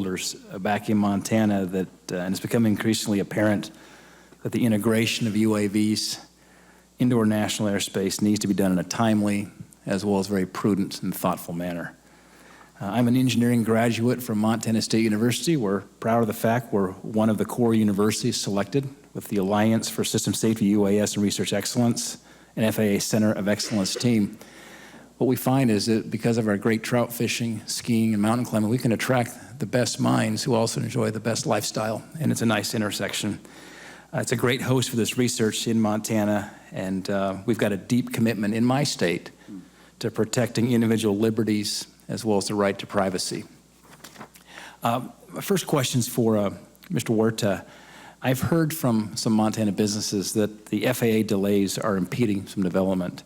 stakeholders back in Montana that, and it's becoming increasingly apparent that the integration of UAVs into our national airspace needs to be done in a timely as well as very prudent and thoughtful manner. I'm an engineering graduate from Montana State University. We're proud of the fact we're one of the core universities selected with the Alliance for System Safety, UAS, and Research Excellence, and FAA Center of Excellence team. What we find is that because of our great trout fishing, skiing, and mountain climbing, we can attract the best minds who also enjoy the best lifestyle, and it's a nice intersection. It's a great host for this research in Montana, and we've got a deep commitment in my state to protecting individual liberties as well as the right to privacy. My first question's for Mr. Huerta. I've heard from some Montana businesses that the FAA delays are impeding some development.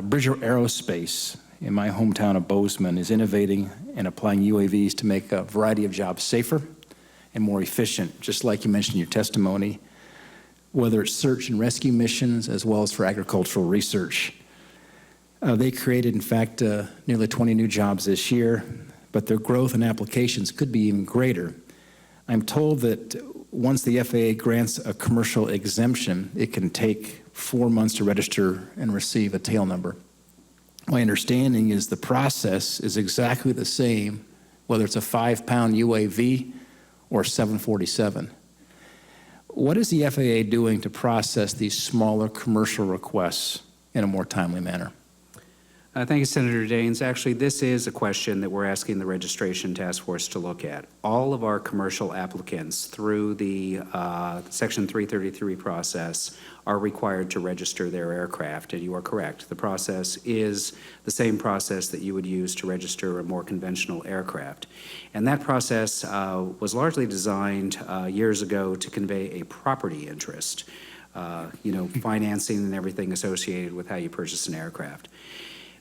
Bridger Aerospace in my hometown of Bozeman is innovating and applying UAVs to make a variety of jobs safer and more efficient, just like you mentioned in your testimony, whether it's search and rescue missions as well as for agricultural research. They created, in fact, nearly 20 new jobs this year, but their growth and applications could be even greater. I'm told that once the FAA grants a commercial exemption, it can take 4 months to register and receive a tail number. My understanding is the process is exactly the same, whether it's a 5-pound UAV or 747. What is the FAA doing to process these smaller commercial requests in a more timely manner? Thank you, Senator Daines. Actually, this is a question that we're asking the Registration Task Force to look at. All of our commercial applicants through the Section 333 process are required to register their aircraft, and you are correct. The process is the same process that you would use to register a more conventional aircraft. And that process was largely designed years ago to convey a property interest, financing and everything associated with how you purchase an aircraft.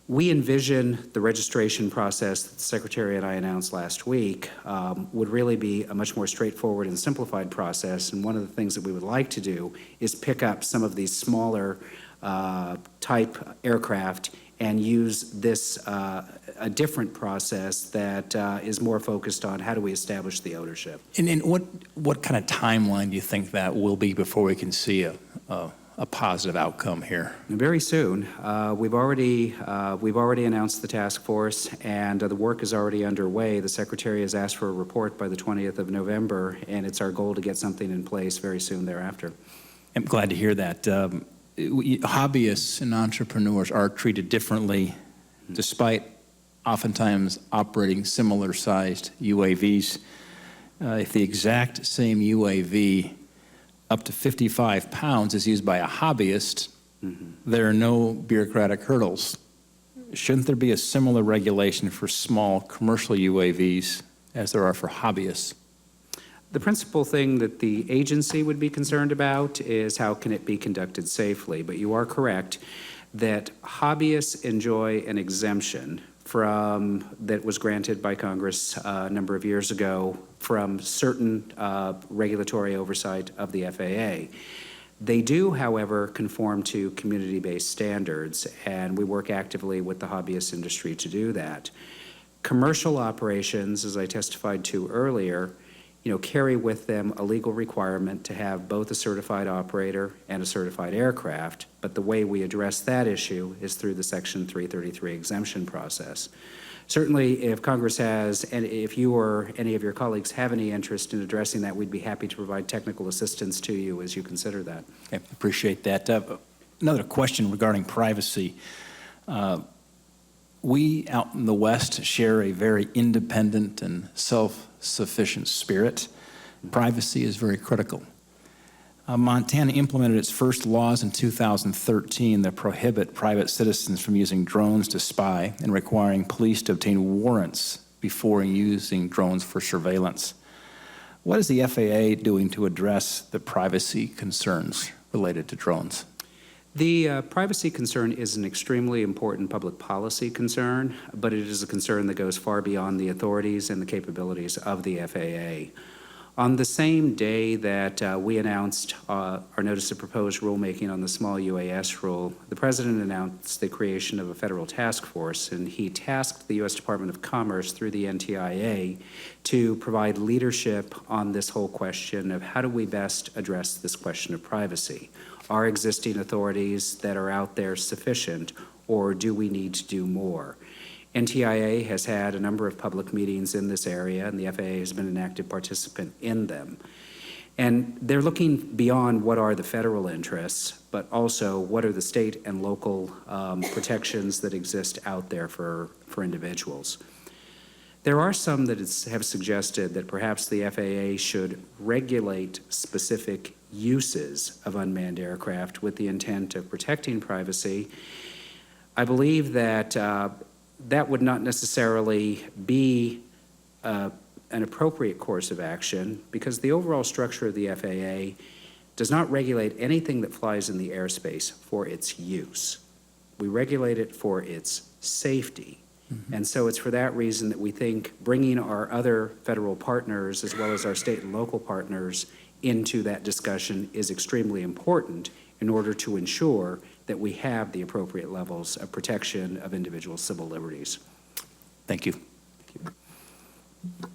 We envision the registration process that the Secretary and I announced last week would really be a much more straightforward and simplified process. And one of the things that we would like to do is pick up some of these smaller type aircraft and use this a different process that is more focused on how do we establish the ownership. And what kind of timeline do you think that will be before we can see a positive outcome here? Very soon. We've already announced the task force, and the work is already underway. The Secretary has asked for a report by the 20th of November, and it's our goal to get something in place very soon thereafter. I'm glad to hear that. Hobbyists and entrepreneurs are treated differently, despite oftentimes operating similar-sized UAVs. If the exact same UAV up to 55 pounds is used by a hobbyist, there are no bureaucratic hurdles. Shouldn't there be a similar regulation for small commercial UAVs as there are for hobbyists? The principal thing that the agency would be concerned about is how can it be conducted safely. But you are correct that hobbyists enjoy an exemption that was granted by Congress a number of years ago from certain regulatory oversight of the FAA. They do, however, conform to community-based standards, and we work actively with the hobbyist industry to do that. Commercial operations, as I testified to earlier, carry with them a legal requirement to have both a certified operator and a certified aircraft, but the way we address that issue is through the Section 333 exemption process. Certainly, if Congress has, and if you or any of your colleagues have any interest in addressing that, we'd be happy to provide technical assistance to you as you consider that. Okay, appreciate that. Another question regarding privacy. We out in the West share a very independent and self-sufficient spirit. Privacy is very critical. Montana implemented its first laws in 2013 that prohibit private citizens from using drones to spy and requiring police to obtain warrants before using drones for surveillance. What is the FAA doing to address the privacy concerns related to drones? The privacy concern is an extremely important public policy concern, but it is a concern that goes far beyond the authorities and the capabilities of the FAA. On the same day that we announced our notice of proposed rulemaking on the small UAS rule, the President announced the creation of a federal task force, and he tasked the U.S. Department of Commerce through the NTIA to provide leadership on this whole question of how do we best address this question of privacy. Are existing authorities that are out there sufficient, or do we need to do more? NTIA has had a number of public meetings in this area, and the FAA has been an active participant in them. And they're looking beyond what are the federal interests, but also what are the state and local protections that exist out there for individuals. There are some that have suggested that perhaps the FAA should regulate specific uses of unmanned aircraft with the intent of protecting privacy. I believe that that would not necessarily be an appropriate course of action, because the overall structure of the FAA does not regulate anything that flies in the airspace for its use. We regulate it for its safety. And so it's for that reason that we think bringing our other federal partners as well as our state and local partners into that discussion is extremely important in order to ensure that we have the appropriate levels of protection of individual civil liberties. Thank you.